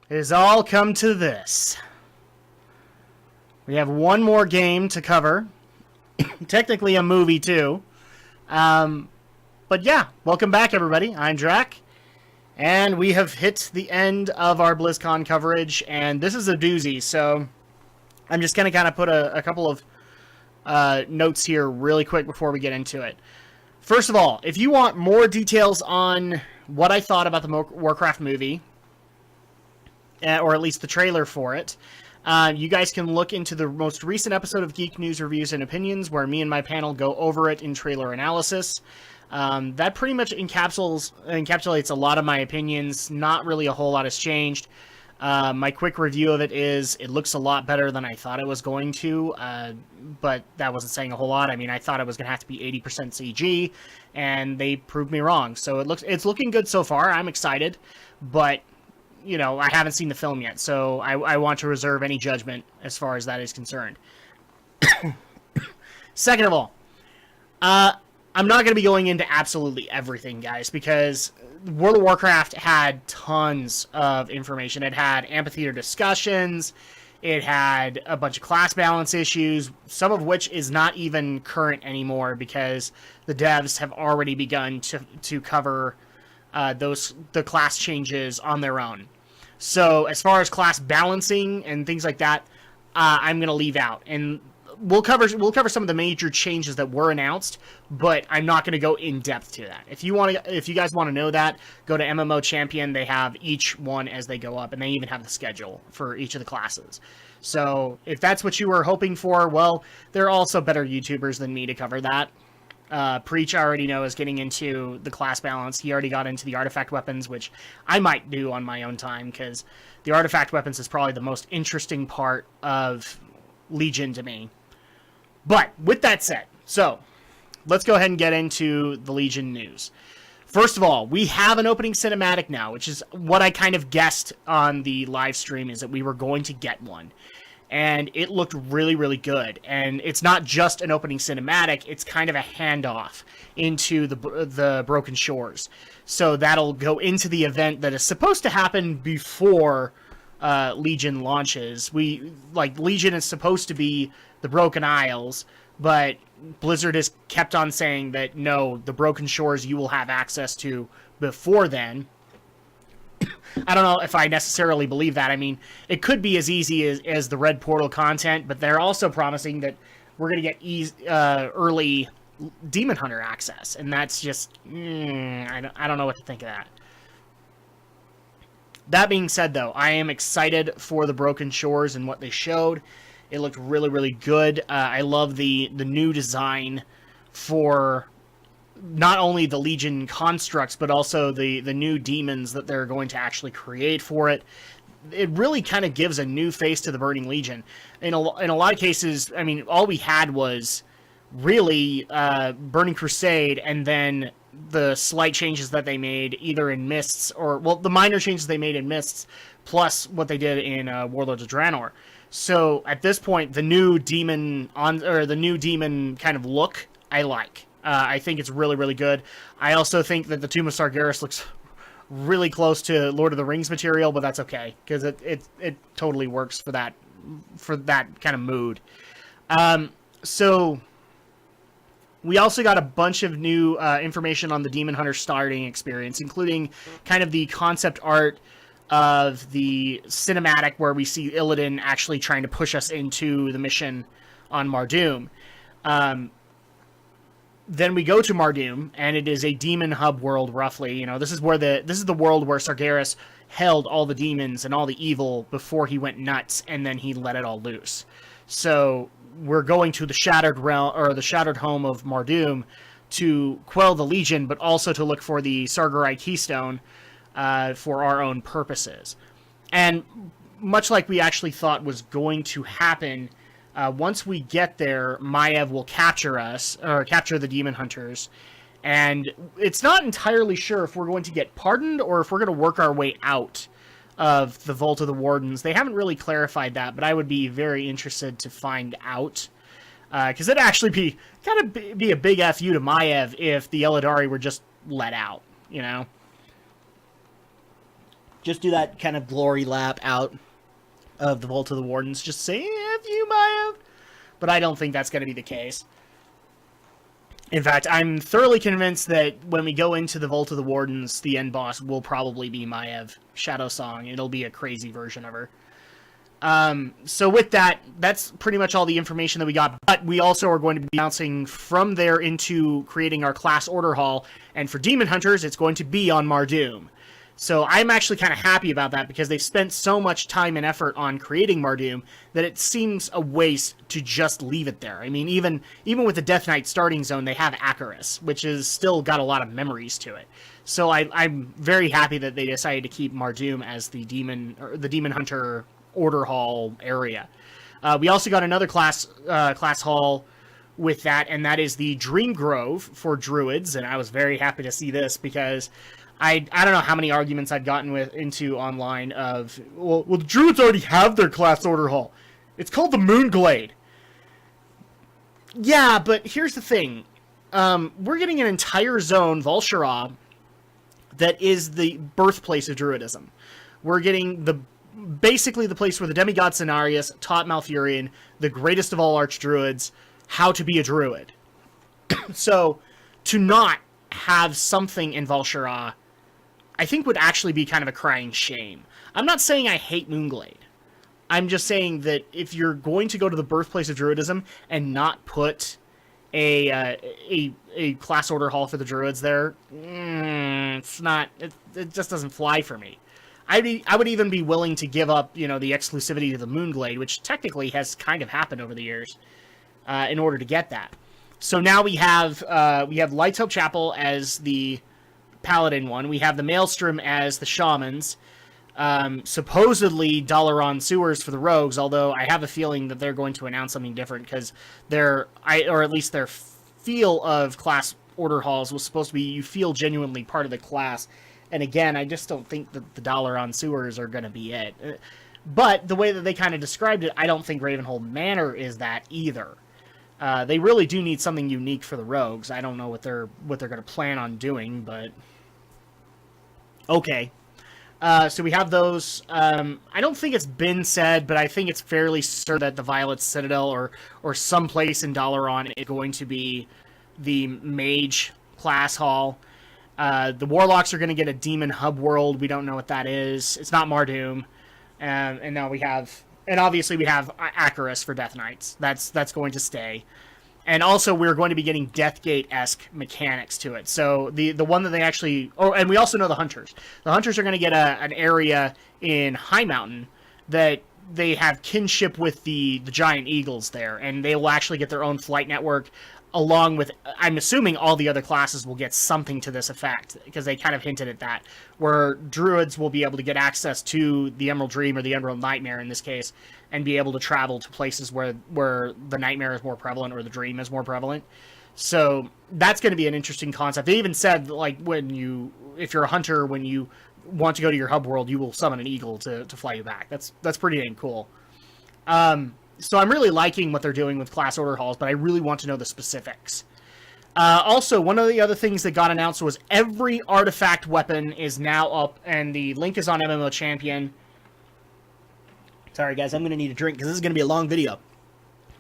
It has all come to this. We have one more game to cover. Technically a movie, too. But yeah, welcome back, everybody. I'm Drak. And we have hit the end of our Blizzcon coverage. And this is a doozy, so I'm just going to kind of put a couple of notes here really quick before we get into it. First of all, if you want more details on what I thought about the Warcraft movie, or at least the trailer for it, you guys can look into the most recent episode of Geek News Reviews and Opinions, where me and my panel go over it in trailer analysis. That pretty much encapsulates a lot of my opinions. Not really a whole lot has changed. My quick review of it is, it looks a lot better than I thought it was going to, but that wasn't saying a whole lot. I mean, I thought it was going to have to be 80% CG, and they proved me wrong. So it's looking good so far. I'm excited, but you know, I haven't seen the film yet, so I want to reserve any judgment as far as that is concerned. Second of all, I'm not going to be going into absolutely everything, guys, because World of Warcraft had tons of information. It had amphitheater discussions, it had a bunch of class balance issues, some of which is not even current anymore because the devs have already begun to cover the class changes on their own. So as far as class balancing and things like that, I'm going to leave out. And we'll cover some of the major changes that were announced, but I'm not going to go in depth to that. If you guys want to know that, go to MMO Champion. They have each one as they go up, and they even have the schedule for each of the classes. So if that's what you were hoping for, well, there are also better YouTubers than me to cover that. Preach, I already know, is getting into the class balance. He already got into the artifact weapons, which I might do on my own time, because the artifact weapons is probably the most interesting part of Legion to me. But with that said, so let's go ahead and get into the Legion news. First of all, we have an opening cinematic now, which is what I kind of guessed on the live stream, is that we were going to get one. And it looked really, really good. And it's not just an opening cinematic, it's kind of a handoff into the Broken Shores. So that'll go into the event that is supposed to happen before Legion launches. Legion is supposed to be the Broken Isles, but Blizzard has kept on saying that no, the Broken Shores you will have access to before then. I don't know if I necessarily believe that. I mean, it could be as easy as the Red Portal content, but they're also promising that we're going to get early Demon Hunter access, and that's just, I don't know what to think of that. That being said, though, I am excited for the Broken Shores and what they showed. It looked really, really good. I love the new design for not only the Legion constructs, but also the new demons that they're going to actually create for it. It really kind of gives a new face to the Burning Legion. In a lot of cases, I mean, all we had was really Burning Crusade, and then the slight changes that they made either in Mists, or, well, the minor changes they made in Mists, plus what they did in Warlords of Draenor. So at this point, the new demon kind of look, I like. I think it's really, really good. I also think that the Tomb of Sargeras looks really close to Lord of the Rings material, but that's okay, because it totally works for that kind of mood. So we also got a bunch of new information on the Demon Hunter starting experience, including kind of the concept art of the cinematic where we see Illidan actually trying to push us into the mission on Mardoom. Then we go to Mardoom, and it is a demon hub world, roughly. You know, this is the world where Sargeras held all the demons and all the evil before he went nuts, and then he let it all loose. So we're going to the shattered realm, or the shattered home of Mardoom, to quell the Legion, but also to look for the Sargerai Keystone for our own purposes. And much like we actually thought was going to happen, once we get there, Maiev will capture us, or capture the Demon Hunters, and it's not entirely sure if we're going to get pardoned or if we're going to work our way out of the Vault of the Wardens. They haven't really clarified that, but I would be very interested to find out, because it'd actually be a big FU to Maiev if the Eldari were just let out, you know? Just do that kind of glory lap out of the Vault of the Wardens. Just say, if you might have. But I don't think that's going to be the case. In fact, I'm thoroughly convinced that when we go into the Vault of the Wardens, the end boss will probably be Maiev Shadow Song. It'll be a crazy version of her. So with that, that's pretty much all the information that we got. But we also are going to be bouncing from there into creating our class order hall. And for Demon Hunters, it's going to be on Mardoom. So I'm actually kind of happy about that because they've spent so much time and effort on creating Mardoom that it seems a waste to just leave it there. I mean, even with the Death Knight starting zone, they have Acheris, which has still got a lot of memories to it. So I'm very happy that they decided to keep Mardoom as the Demon Hunter order hall area. We also got another class hall with that, and that is the Dream Grove for Druids, and I was very happy to see this because I don't know how many arguments I'd gotten into online of, well, the Druids already have their class order hall. It's called the Moonglade. Yeah, but here's the thing. We're getting an entire zone, Vol'Shara, that is the birthplace of Druidism. We're getting basically the place where the demigod Cenarius taught Malfurion, the greatest of all archdruids, how to be a druid. So, to not have something in Vol'Shara, I think would actually be kind of a crying shame. I'm not saying I hate Moonglade. I'm just saying that if you're going to go to the birthplace of Druidism and not put a class order hall for the Druids there, it's not. It just doesn't fly for me. I would even be willing to give up, the exclusivity to the Moonglade, which technically has kind of happened over the years, in order to get that. So now we have Light's Hope Chapel as the Paladin one. We have the Maelstrom as the Shamans. Supposedly Dalaran Sewers for the Rogues, although I have a feeling that they're going to announce something different because or at least their feel of class order halls was supposed to be you feel genuinely part of the class. And again, I just don't think that the Dalaran Sewers are going to be it. But the way that they kind of described it, I don't think Ravenhold Manor is that either. They really do need something unique for the Rogues. I don't know what they're going to plan on doing, but okay. So we have those. I don't think it's been said, but I think it's fairly certain that the Violet Citadel or someplace in Dalaran is going to be the Mage class hall. The Warlocks are going to get a Demon Hub World. We don't know what that is. It's not Mardoom. And now obviously we have Acheris for Death Knights. That's going to stay. And also we're going to be getting Deathgate-esque mechanics to it. So the one that they actually... Oh, and we also know the Hunters. The Hunters are going to get an area in High Mountain that they have kinship with the Giant Eagles there. And they will actually get their own flight network along with... I'm assuming all the other classes will get something to this effect, because they kind of hinted at that, where Druids will be able to get access to the Emerald Dream, or the Emerald Nightmare in this case, and be able to travel to places where the Nightmare is more prevalent, or the Dream is more prevalent. So that's going to be an interesting concept. They even said, like, if you're a hunter, when you want to go to your hub world, you will summon an eagle to fly you back. That's pretty dang cool. So I'm really liking what they're doing with class order halls, but I really want to know the specifics. Also, one of the other things that got announced was every artifact weapon is now up, and the link is on MMO Champion. Sorry, guys, I'm going to need a drink because this is going to be a long video.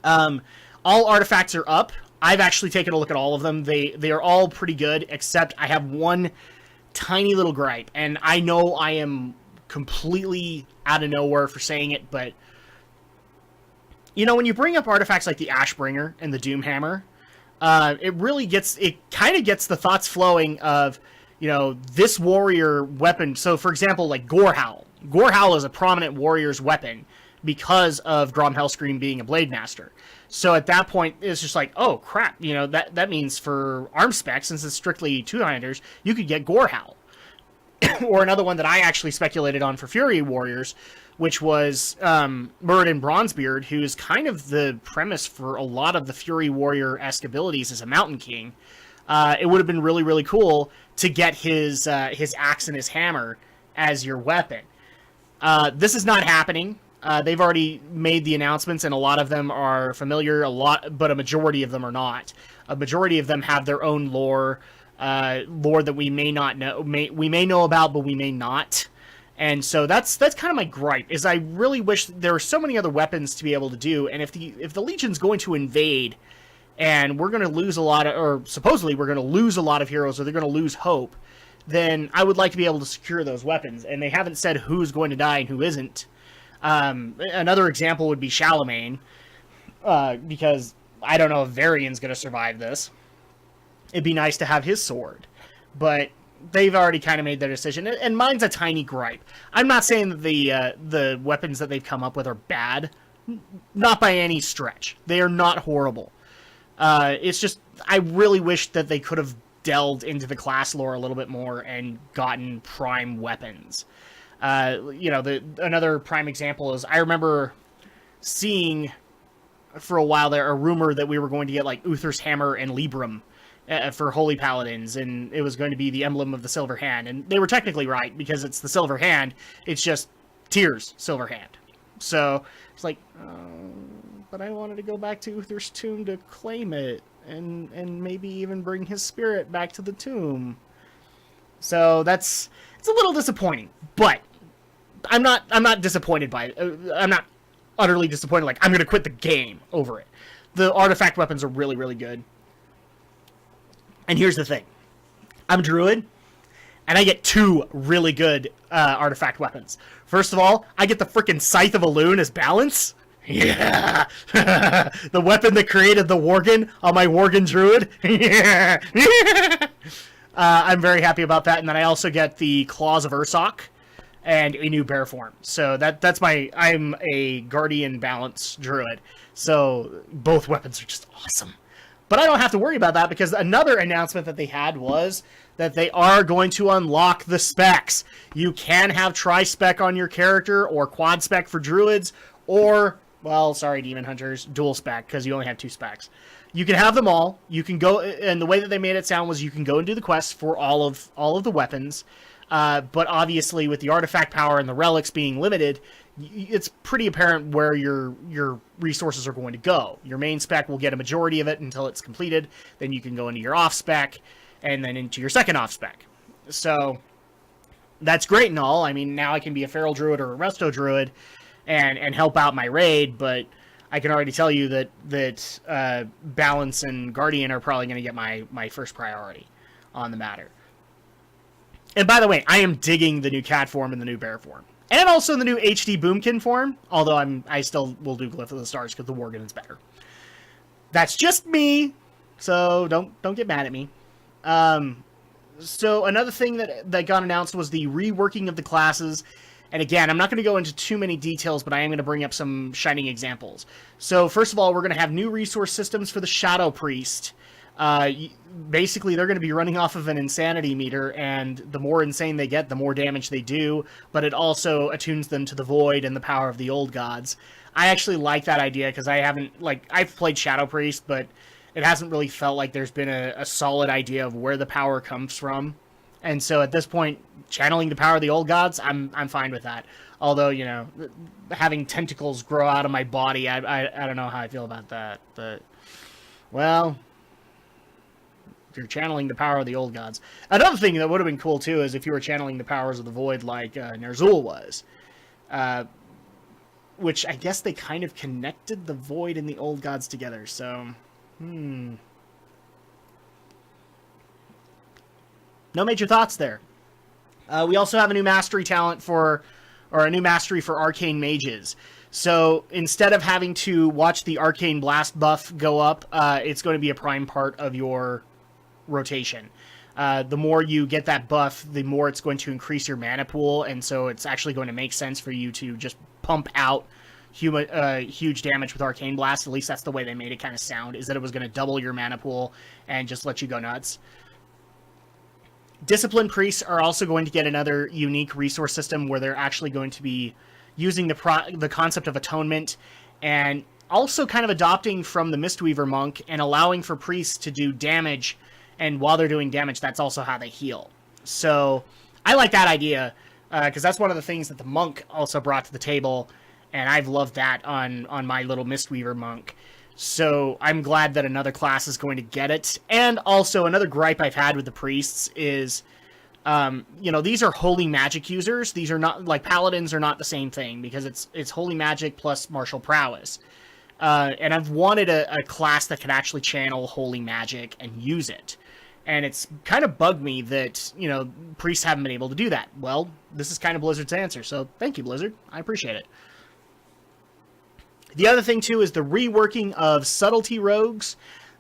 All artifacts are up. I've actually taken a look at all of them. They are all pretty good, except I have one tiny little gripe, and I know I am completely out of nowhere for saying it, but when you bring up artifacts like the Ashbringer and the Doomhammer, it kind of gets the thoughts flowing of, this warrior weapon. So, for example, like Gorehowl. Gorehowl is a prominent warrior's weapon because of Grom Hellscream being a Blade Master. So at that point, it's just like, oh, crap. That means for arm spec, since it's strictly two-handers, you could get Gorehowl. Or another one that I actually speculated on for Fury Warriors, which was Muradin Bronzebeard, who is kind of the premise for a lot of the Fury Warrior-esque abilities as a Mountain King. It would have been really, really cool to get his axe and his hammer as your weapon. This is not happening. They've already made the announcements, and a lot of them are familiar, but a majority of them are not. A majority of them have their own lore that we may not know. We may know about, but we may not. And so that's kind of my gripe, is I really wish there were so many other weapons to be able to do, and if the Legion's going to invade, and we're going to lose a lot of, or supposedly we're going to lose a lot of heroes, or they're going to lose hope, then I would like to be able to secure those weapons, and they haven't said who's going to die and who isn't. Another example would be Charlemagne, because I don't know if Varian's going to survive this. It'd be nice to have his sword, but they've already kind of made their decision, and mine's a tiny gripe. I'm not saying that the weapons that they've come up with are bad, not by any stretch. They are not horrible. It's just, I really wish that they could have delved into the class lore a little bit more and gotten prime weapons. Another prime example is, I remember seeing for a while there a rumor that we were going to get like Uther's Hammer and Librum for Holy Paladins, and it was going to be the emblem of the Silver Hand, and they were technically right, because it's the Silver Hand, it's just Tyr's Silver Hand. So, it's like, but I wanted to go back to Uther's tomb to claim it, and maybe even bring his spirit back to the tomb. So, it's a little disappointing, but I'm not disappointed by it. I'm not utterly disappointed, like, I'm going to quit the game over it. The artifact weapons are really, really good. And here's the thing. I'm a druid, and I get 2 really good artifact weapons. First of all, I get the freaking Scythe of Elune as balance. Yeah! The weapon that created the Worgen on my Worgen druid. Yeah! I'm very happy about that. And then I also get the Claws of Ursoc and a new bear form. So I'm a Guardian balance druid. So both weapons are just awesome. But I don't have to worry about that, because another announcement that they had was that they are going to unlock the specs. You can have tri-spec on your character, or quad-spec for druids, or, well, sorry, demon hunters, dual spec, because you only have 2 specs. You can have them all. You can go, and the way that they made it sound was you can go and do the quests for all of the weapons. But obviously, with the artifact power and the relics being limited, it's pretty apparent where your resources are going to go. Your main spec will get a majority of it until it's completed. Then you can go into your off spec, and then into your second off spec. So that's great and all. I mean, now I can be a feral druid or a resto druid and help out my raid, but I can already tell you that balance and guardian are probably going to get my first priority on the matter. And by the way, I am digging the new cat form and the new bear form. And also the new HD Boomkin form, although I still will do Glyph of the Stars because the Worgen is better. That's just me, so don't get mad at me. So another thing that got announced was the reworking of the classes. And again, I'm not going to go into too many details, but I am going to bring up some shining examples. So first of all, we're going to have new resource systems for the Shadow Priest. Basically, they're going to be running off of an insanity meter, and the more insane they get, the more damage they do, but it also attunes them to the void and the power of the old gods. I actually like that idea, because I've played Shadow Priest, but it hasn't really felt like there's been a solid idea of where the power comes from. And so at this point, channeling the power of the old gods, I'm fine with that. Although, having tentacles grow out of my body, I don't know how I feel about that, but, well, you're channeling the power of the old gods. Another thing that would have been cool, too, is if you were channeling the powers of the void like Ner'zhul was. Which I guess they kind of connected the void and the old gods together, so... No major thoughts there. We also have a new mastery talent or a new mastery for arcane mages. So instead of having to watch the arcane blast buff go up, it's going to be a prime part of your rotation. The more you get that buff, the more it's going to increase your mana pool, and so it's actually going to make sense for you to just pump out huge damage with Arcane Blast. At least that's the way they made it kind of sound, is that it was going to double your mana pool and just let you go nuts. Discipline Priests are also going to get another unique resource system where they're actually going to be using the concept of atonement, and also kind of adopting from the Mistweaver Monk and allowing for priests to do damage, and while they're doing damage, that's also how they heal. So I like that idea, because that's one of the things that the Monk also brought to the table, and I've loved that on my little Mistweaver Monk. So I'm glad that another class is going to get it. And also, another gripe I've had with the priests is These are holy magic users. These are not, like, paladins are not the same thing, because it's holy magic plus martial prowess. And I've wanted a class that can actually channel holy magic and use it. And it's kind of bugged me that, priests haven't been able to do that. Well, this is kind of Blizzard's answer, so thank you, Blizzard. I appreciate it. The other thing, too, is the reworking of subtlety rogues.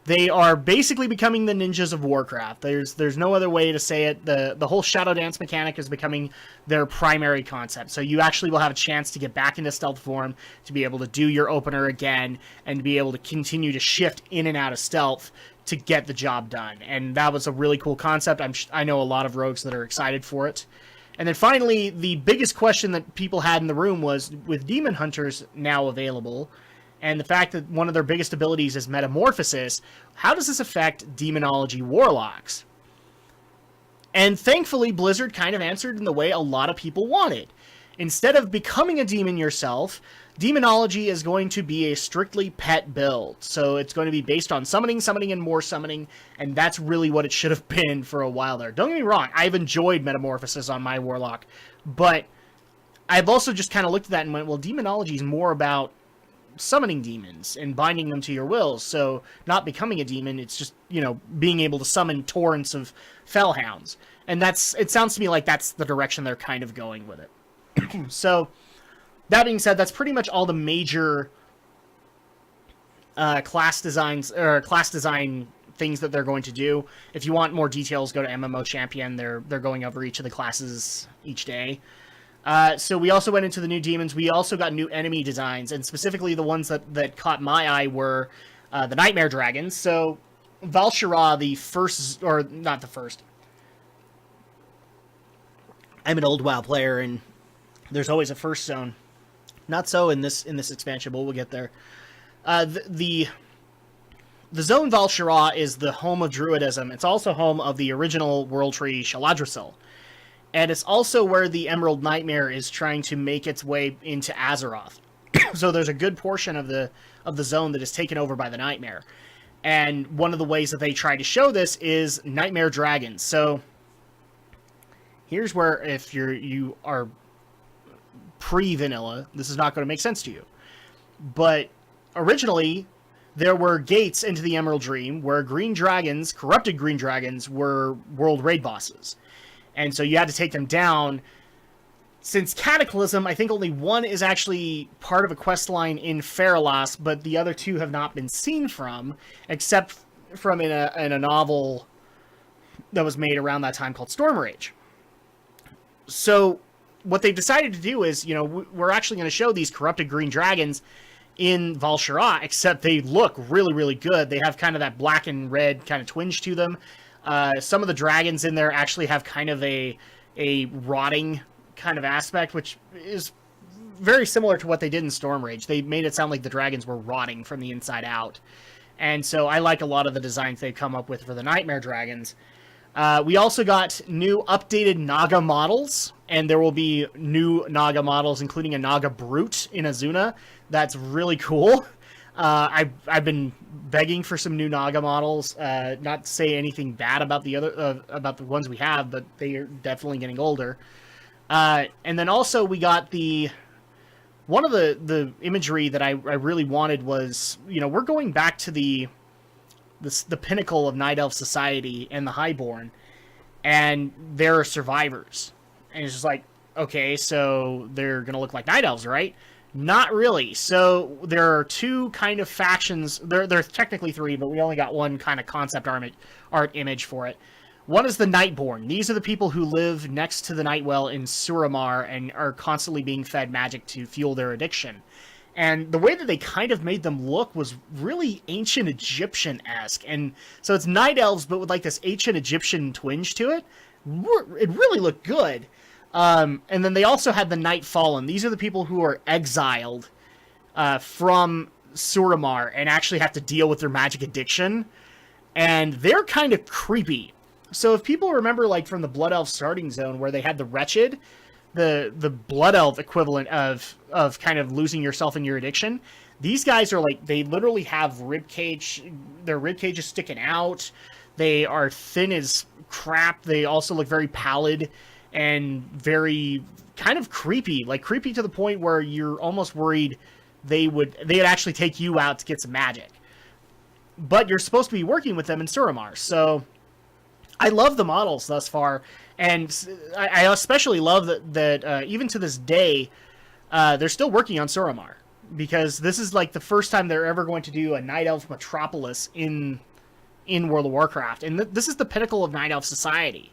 They are basically becoming the ninjas of Warcraft. There's no other way to say it. The whole Shadow Dance mechanic is becoming their primary concept. So you actually will have a chance to get back into stealth form, to be able to do your opener again, and to be able to continue to shift in and out of stealth to get the job done. And that was a really cool concept. I know a lot of rogues that are excited for it. And then finally, the biggest question that people had in the room was, with Demon Hunters now available, and the fact that one of their biggest abilities is Metamorphosis, how does this affect Demonology Warlocks? And thankfully, Blizzard kind of answered in the way a lot of people wanted. Instead of becoming a demon yourself, Demonology is going to be a strictly pet build. So it's going to be based on summoning, and more summoning, and that's really what it should have been for a while there. Don't get me wrong, I've enjoyed Metamorphosis on my Warlock, but I've also just kind of looked at that and went, well, Demonology is more about summoning demons and binding them to your will, so not becoming a demon, it's just, being able to summon torrents of fellhounds. And it sounds to me like that's the direction they're kind of going with it. So, that being said, that's pretty much all the major class design things that they're going to do. If you want more details, go to MMO Champion. They're going over each of the classes each day. So we also went into the new demons. We also got new enemy designs, and specifically the ones that caught my eye were the Nightmare Dragons. So Val'Sharah, the first, or not the first. I'm an old WoW player, and there's always a first zone. Not so in this expansion, but we'll get there. The zone Val'Sharah is the home of Druidism. It's also home of the original World Tree Shaladrisil. And it's also where the Emerald Nightmare is trying to make its way into Azeroth. So there's a good portion of the zone that is taken over by the Nightmare. And one of the ways that they try to show this is Nightmare Dragons. So here's where, if you are pre-vanilla, this is not going to make sense to you. But originally, there were gates into the Emerald Dream where corrupted green dragons, were world raid bosses. And so you had to take them down. Since Cataclysm, I think only one is actually part of a quest line in Feralas, but the other two have not been seen from, except from in a novel that was made around that time called Storm Rage. So what they've decided to do is, we're actually going to show these corrupted green dragons in Val'Sharah, except they look really, really good. They have kind of that black and red kind of twinge to them. Some of the dragons in there actually have kind of a rotting kind of aspect, which is very similar to what they did in Storm Rage. They made it sound like the dragons were rotting from the inside out. And so I like a lot of the designs they've come up with for the Nightmare Dragons. We also got new updated Naga models, and there will be new Naga models, including a Naga Brute in Azuna. That's really cool. I've been begging for some new Naga models. Not to say anything bad about the ones we have, but they are definitely getting older. And then also we got one of the imagery that I really wanted was, we're going back to the pinnacle of Night Elf society and the Highborn, and they're survivors. And it's just like, okay, so they're gonna look like Night Elves, right? Not really. So there are two kind of factions. There's technically three, but we only got one kind of concept art image for it. One is the Nightborn. These are the people who live next to the Nightwell in Suramar and are constantly being fed magic to fuel their addiction. And the way that they kind of made them look was really ancient Egyptian-esque. And so it's Night Elves, but with like this ancient Egyptian twinge to it. It really looked good. And then they also had the Night Fallen. These are the people who are exiled from Suramar and actually have to deal with their magic addiction. And they're kind of creepy. So if people remember, like, from the Blood Elf starting zone where they had the Wretched, the Blood Elf equivalent of kind of losing yourself in your addiction, these guys are like, they literally have their rib cage is sticking out. They are thin as crap. They also look very pallid and very kind of creepy, like creepy to the point where you're almost worried they'd actually take you out to get some magic. But you're supposed to be working with them in Suramar, so I love the models thus far, and I especially love that even to this day, they're still working on Suramar, because this is like the first time they're ever going to do a Night Elf metropolis in World of Warcraft, and this is the pinnacle of Night Elf society.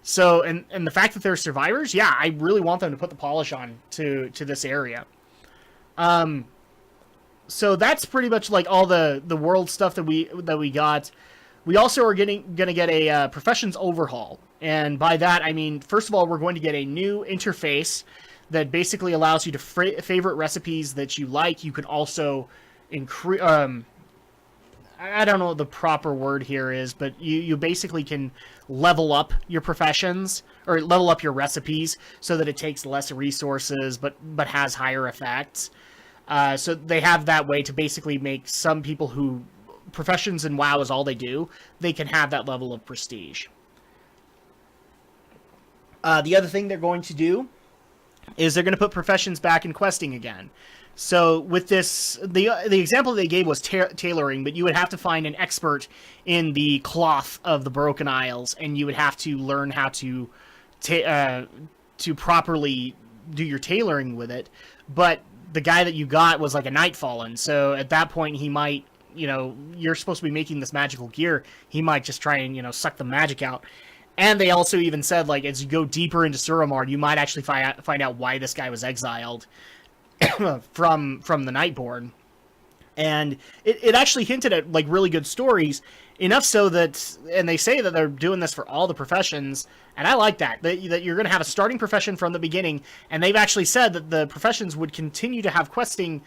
So, and the fact that they're survivors, yeah, I really want them to put the polish on to this area. So that's pretty much like all the world stuff that we got. We also are gonna get a professions overhaul, and by that I mean, first of all, we're going to get a new interface that basically allows you to favorite recipes that you like. You can also increase. I don't know what the proper word here is, but you basically can level up your professions or level up your recipes so that it takes less resources but has higher effects. So they have that way to basically make some people who professions in WoW is all they do, they can have that level of prestige. The other thing they're going to do is they're going to put professions back in questing again. So with this, the example they gave was tailoring, but you would have to find an expert in the cloth of the Broken Isles, and you would have to learn how to properly do your tailoring with it. But the guy that you got was like a Nightfallen, so at that point he might, you're supposed to be making this magical gear, he might just try and, suck the magic out. And they also even said, like, as you go deeper into Suramar, you might actually find out why this guy was exiled from the Nightborn. And it actually hinted at, like, really good stories, enough so that, and they say that they're doing this for all the professions, and I like that you're going to have a starting profession from the beginning, and they've actually said that the professions would continue to have questing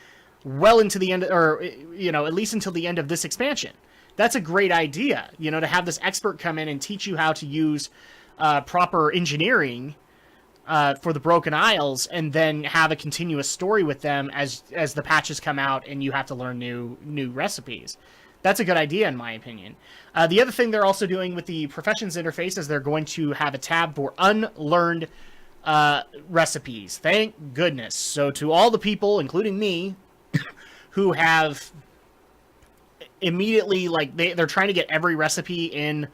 well into the end, or, at least until the end of this expansion. That's a great idea, to have this expert come in and teach you how to use proper engineering for the Broken Isles, and then have a continuous story with them as the patches come out and you have to learn new recipes. That's a good idea, in my opinion. The other thing they're also doing with the professions interface is they're going to have a tab for unlearned recipes. Thank goodness. So to all the people, including me, who have immediately, like, they're trying to get every recipe in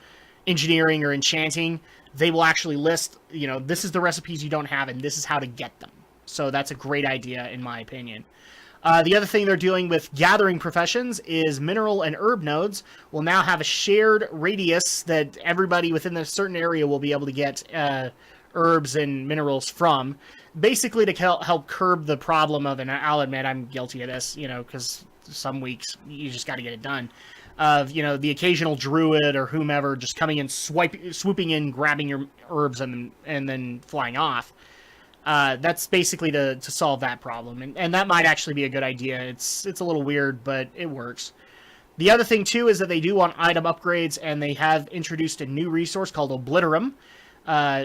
engineering or enchanting, they will actually list, this is the recipes you don't have and this is how to get them. So that's a great idea, in my opinion. The other thing they're doing with gathering professions is mineral and herb nodes will now have a shared radius that everybody within a certain area will be able to get herbs and minerals from, basically to help curb the problem of, and I'll admit I'm guilty of this, because some weeks you just got to get it done, of, the occasional druid or whomever just coming in, swooping in, grabbing your herbs and then flying off. That's basically to solve that problem, and that might actually be a good idea. It's a little weird, but it works. The other thing too is that they do want item upgrades, and they have introduced a new resource called Obliterum.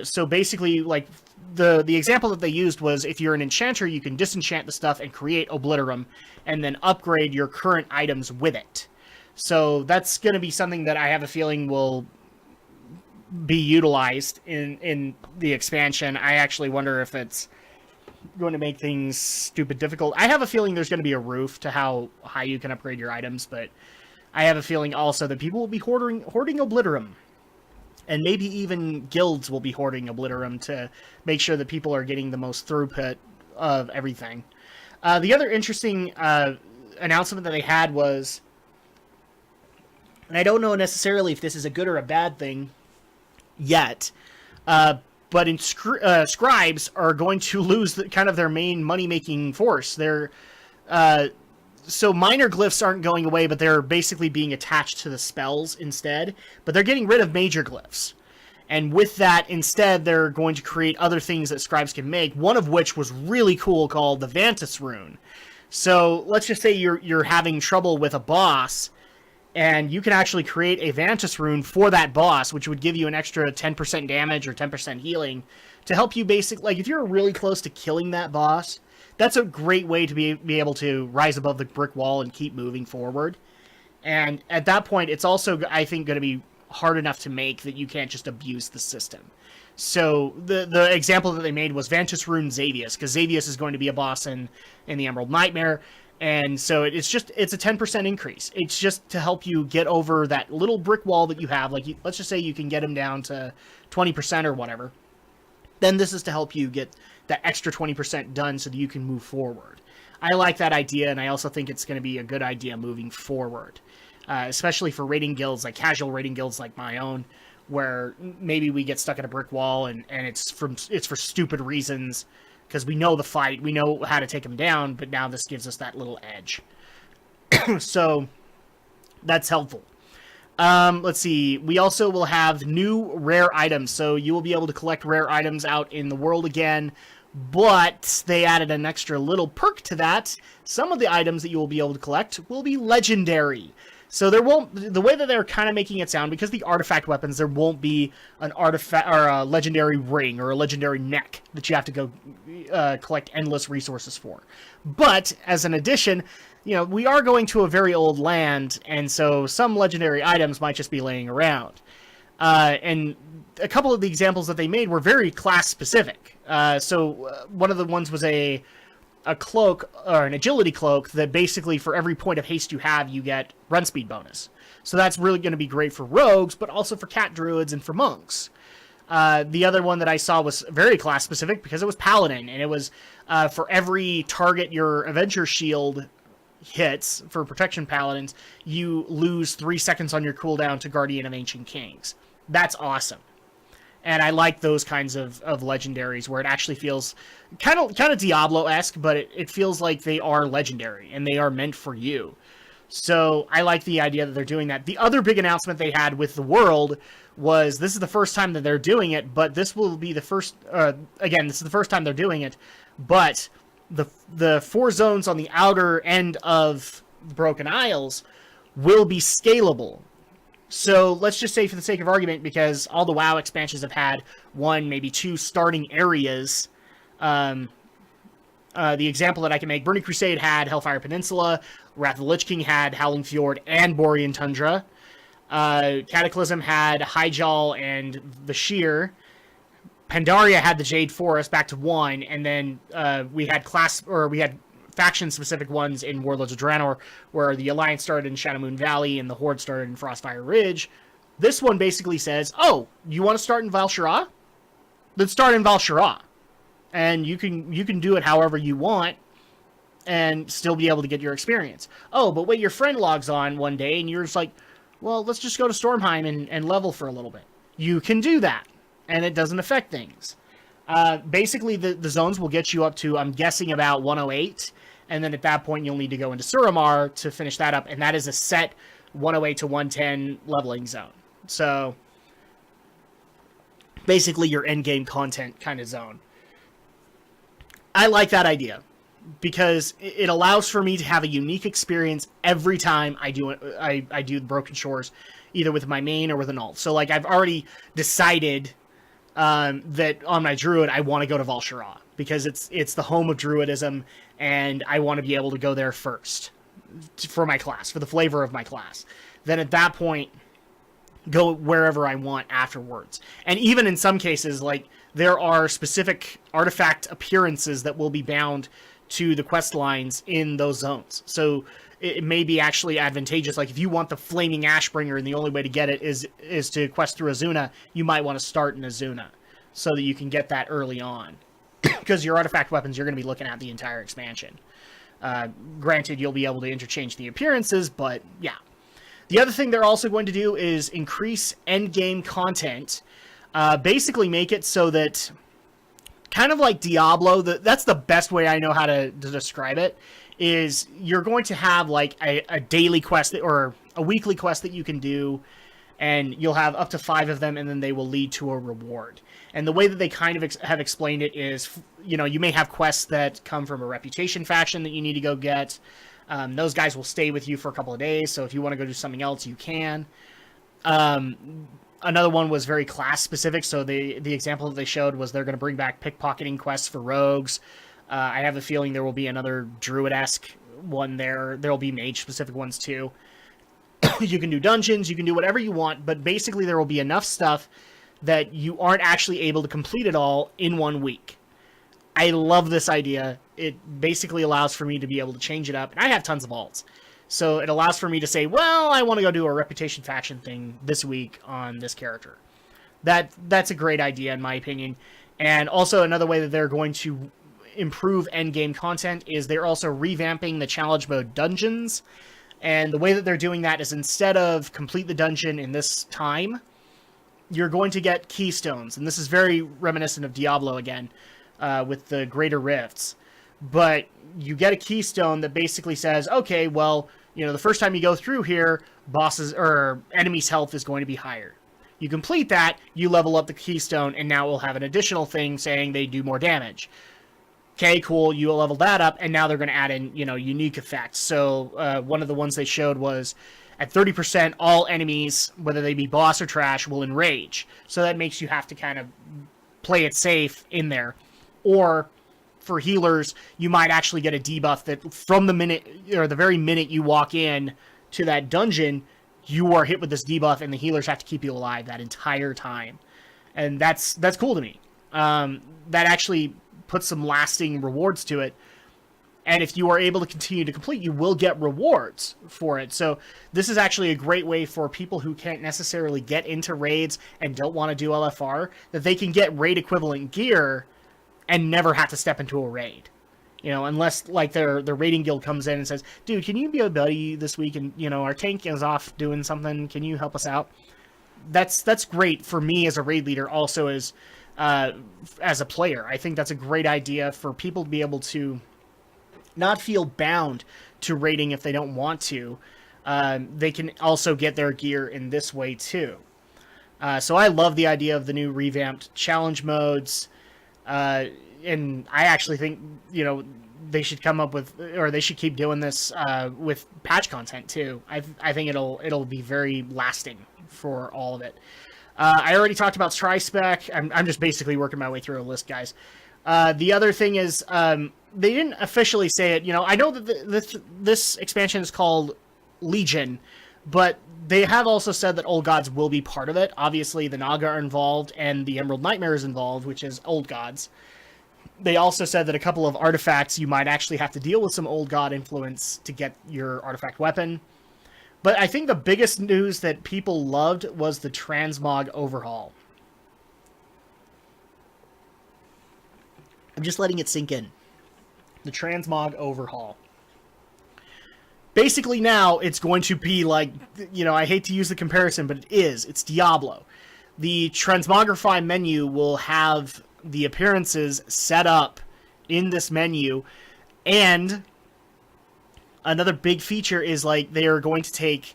So basically, like, the example that they used was, if you're an enchanter, you can disenchant the stuff and create Obliterum, and then upgrade your current items with it. So that's going to be something that I have a feeling will be utilized in the expansion. I actually wonder if it's going to make things stupid difficult. I have a feeling there's going to be a roof to how high you can upgrade your items, but I have a feeling also that people will be hoarding Obliterum. And maybe even guilds will be hoarding Obliterum to make sure that people are getting the most throughput of everything. The other interesting announcement that they had was, and I don't know necessarily if this is a good or a bad thing yet, but scribes are going to lose kind of their main money-making force. So minor glyphs aren't going away, but they're basically being attached to the spells instead. But they're getting rid of major glyphs. And with that, instead, they're going to create other things that scribes can make, one of which was really cool, called the Vantis Rune. So let's just say you're having trouble with a boss, and you can actually create a Vantis Rune for that boss, which would give you an extra 10% damage or 10% healing to help you like, if you're really close to killing that boss, that's a great way to be able to rise above the brick wall and keep moving forward. And at that point, it's also, I think, going to be hard enough to make that you can't just abuse the system. So the example that they made was Vantus Rune Xavius, because Xavius is going to be a boss in the Emerald Nightmare, and so it's a 10% increase. It's just to help you get over that little brick wall that you have. Like, let's just say you can get him down to 20% or whatever. Then this is to help you get that extra 20% done so that you can move forward. I like that idea, and I also think it's going to be a good idea moving forward, especially for raiding guilds, like casual raiding guilds like my own, where maybe we get stuck at a brick wall and it's for stupid reasons, because we know the fight, we know how to take them down, but now this gives us that little edge. So that's helpful. Let's see. We also will have new rare items, so you will be able to collect rare items out in the world again, but they added an extra little perk to that. Some of the items that you will be able to collect will be legendary. So there won't, the way that they're kind of making it sound, because the artifact weapons, there won't be an artifact or a legendary ring or a legendary neck that you have to go collect endless resources for. But as an addition, you know, we are going to a very old land, and so some legendary items might just be laying around. And a couple of the examples that they made were very class specific. So one of the ones was a cloak, or an agility cloak, that basically for every point of haste you have, you get run speed bonus. So that's really going to be great for rogues, but also for cat druids and for monks. The other one that I saw was very class specific because it was paladin, and it was for every target your adventure shield hits for protection paladins, you lose 3 seconds on your cooldown to Guardian of Ancient Kings. That's awesome. And I like those kinds of legendaries where it actually feels kind of Diablo-esque, but it feels like they are legendary and they are meant for you. So I like the idea that they're doing that. The other big announcement they had with the world was this is the first time that they're doing it, but this will be the first... again, this is the first time they're doing it, but the 4 zones on the outer end of the Broken Isles will be scalable. So let's just say, for the sake of argument, because all the WoW expansions have had 1, maybe 2 starting areas, the example that I can make, Burning Crusade had Hellfire Peninsula, Wrath of the Lich King had Howling Fjord and Borean Tundra, Cataclysm had Hyjal and Vashir, Pandaria had the Jade Forest back to 1, and then we had faction-specific ones in Warlords of Draenor, where the Alliance started in Shadowmoon Valley and the Horde started in Frostfire Ridge. This one basically says, oh, you want to start in Val-Shara? Then start in Val-Shara. And you can do it however you want and still be able to get your experience. Oh, but wait, your friend logs on one day and you're just like, well, let's just go to Stormheim and level for a little bit. You can do that, and it doesn't affect things. Basically, the zones will get you up to, I'm guessing, about 108, and then at that point you'll need to go into Suramar to finish that up, and that is a set 108 to 110 leveling zone. So basically your endgame content kind of zone. I like that idea because it allows for me to have a unique experience every time I do the Broken Shores, either with my main or with an alt. So like I've already decided that on my druid I want to go to Val-Shara because it's the home of druidism, and I want to be able to go there first for my class, for the flavor of my class. Then at that point, go wherever I want afterwards. And even in some cases, like, there are specific artifact appearances that will be bound to the quest lines in those zones. So it may be actually advantageous. Like, if you want the Flaming Ashbringer and the only way to get it is to quest through Azuna, you might want to start in Azuna so that you can get that early on. Because your artifact weapons, you're going to be looking at the entire expansion. Granted, you'll be able to interchange the appearances, but yeah. The other thing they're also going to do is increase endgame content. Basically make it so that, kind of like Diablo, that's the best way I know how to describe it, is you're going to have like a daily quest or a weekly quest that you can do, and you'll have up to 5 of them, and then they will lead to a reward. And the way that they kind of have explained it is, you know, you may have quests that come from a reputation faction that you need to go get. Those guys will stay with you for a couple of days, so if you want to go do something else, you can. Another one was very class-specific, so the example that they showed was they're going to bring back pickpocketing quests for rogues. I have a feeling there will be another druid-esque one there. There will be mage-specific ones, too. You can do dungeons, you can do whatever you want, but basically there will be enough stuff that you aren't actually able to complete it all in 1 week. I love this idea. It basically allows for me to be able to change it up, and I have tons of alts. So it allows for me to say, well, I want to go do a reputation faction thing this week on this character. That's a great idea, in my opinion. And also another way that they're going to improve endgame content is they're also revamping the challenge mode dungeons. And the way that they're doing that is instead of complete the dungeon in this time, you're going to get keystones. And this is very reminiscent of Diablo again, with the Greater Rifts. But you get a keystone that basically says, okay, well, the first time you go through here, bosses or enemies' health is going to be higher. You complete that, you level up the keystone, and now we'll have an additional thing saying they do more damage. Okay, cool, you level that up, and now they're going to add in, unique effects. So one of the ones they showed was at 30%, all enemies, whether they be boss or trash, will enrage. So that makes you have to kind of play it safe in there. Or for healers, you might actually get a debuff that from the minute, or the very minute you walk in to that dungeon, you are hit with this debuff, and the healers have to keep you alive that entire time. And that's cool to me. That actually puts some lasting rewards to it. And if you are able to continue to complete, you will get rewards for it. So this is actually a great way for people who can't necessarily get into raids and don't want to do LFR, that they can get raid equivalent gear and never have to step into a raid. Unless like their raiding guild comes in and says, dude, can you be a buddy this week? And, our tank is off doing something. Can you help us out? That's great for me as a raid leader, also as a player. I think that's a great idea for people to be able to not feel bound to raiding if they don't want to. They can also get their gear in this way too. So I love the idea of the new revamped challenge modes. And I actually think, they should come up with, or they should keep doing this with patch content too. I think it'll be very lasting for all of it. I already talked about Tri-Spec. I'm just basically working my way through a list, guys. The other thing is, they didn't officially say it. I know that this expansion is called Legion, but they have also said that Old Gods will be part of it. Obviously, the Naga are involved, and the Emerald Nightmare is involved, which is Old Gods. They also said that a couple of artifacts, you might actually have to deal with some Old God influence to get your artifact weapon. But I think the biggest news that people loved was the transmog overhaul. I'm just letting it sink in. The transmog overhaul. Basically now, it's going to be like, I hate to use the comparison, but it is. It's Diablo. The Transmogrify menu will have the appearances set up in this menu, and another big feature is like they are going to take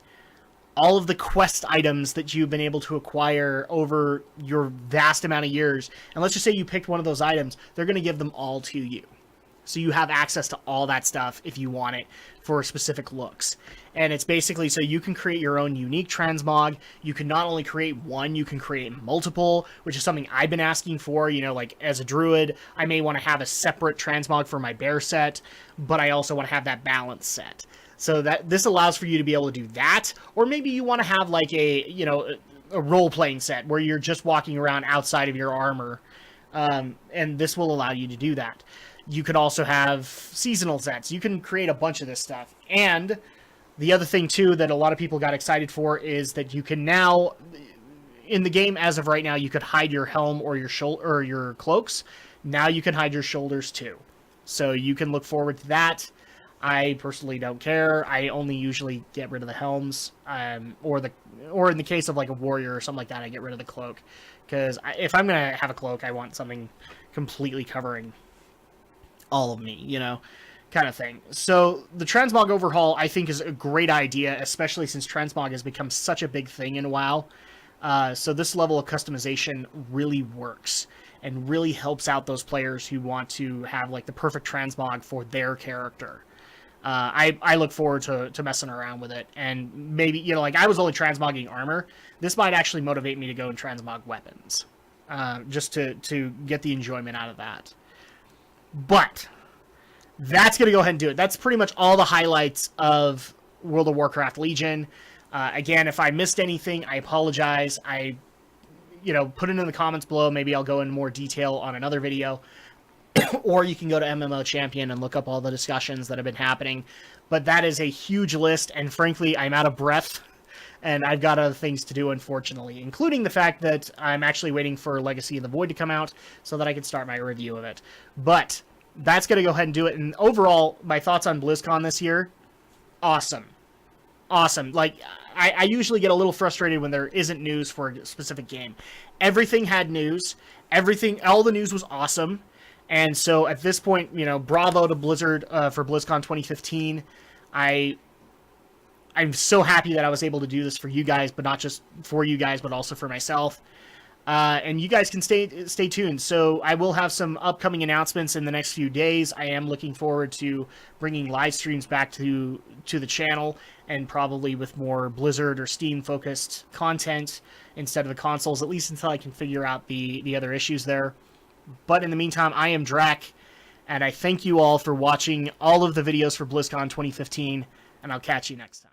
all of the quest items that you've been able to acquire over your vast amount of years, and let's just say you picked one of those items, they're going to give them all to you. So you have access to all that stuff if you want it for specific looks. And it's basically so you can create your own unique transmog. You can not only create one, you can create multiple, which is something I've been asking for. Like as a druid, I may want to have a separate transmog for my bear set, but I also want to have that balance set. So that this allows for you to be able to do that. Or maybe you want to have like a role-playing set where you're just walking around outside of your armor. And this will allow you to do that. You could also have seasonal sets. You can create a bunch of this stuff. And the other thing, too, that a lot of people got excited for is that you can now, in the game as of right now, you could hide your helm or your cloaks. Now you can hide your shoulders, too. So you can look forward to that. I personally don't care. I only usually get rid of the helms, or in the case of like a warrior or something like that, I get rid of the cloak. Because if I'm going to have a cloak, I want something completely covering all of me, kind of thing. So the transmog overhaul, I think, is a great idea, especially since transmog has become such a big thing in WoW. So this level of customization really works and really helps out those players who want to have like the perfect transmog for their character. I look forward to messing around with it, and maybe, like I was only transmogging armor. This might actually motivate me to go and transmog weapons, just to get the enjoyment out of that. But that's going to go ahead and do it. That's pretty much all the highlights of World of Warcraft Legion. Again, if I missed anything, I apologize. Put it in the comments below. Maybe I'll go in more detail on another video. Or you can go to MMO Champion and look up all the discussions that have been happening. But that is a huge list, and frankly, I'm out of breath, and I've got other things to do, unfortunately, including the fact that I'm actually waiting for Legacy of the Void to come out so that I can start my review of it. But that's going to go ahead and do it, and overall, my thoughts on BlizzCon this year, awesome. Awesome. Like, I usually get a little frustrated when there isn't news for a specific game. Everything had news. All the news was awesome. And so at this point, bravo to Blizzard for BlizzCon 2015. I'm so happy that I was able to do this for you guys, but not just for you guys, but also for myself. And you guys can stay tuned. So I will have some upcoming announcements in the next few days. I am looking forward to bringing live streams back to the channel, and probably with more Blizzard or Steam focused content instead of the consoles, at least until I can figure out the other issues there. But in the meantime, I am Drak, and I thank you all for watching all of the videos for BlizzCon 2015, and I'll catch you next time.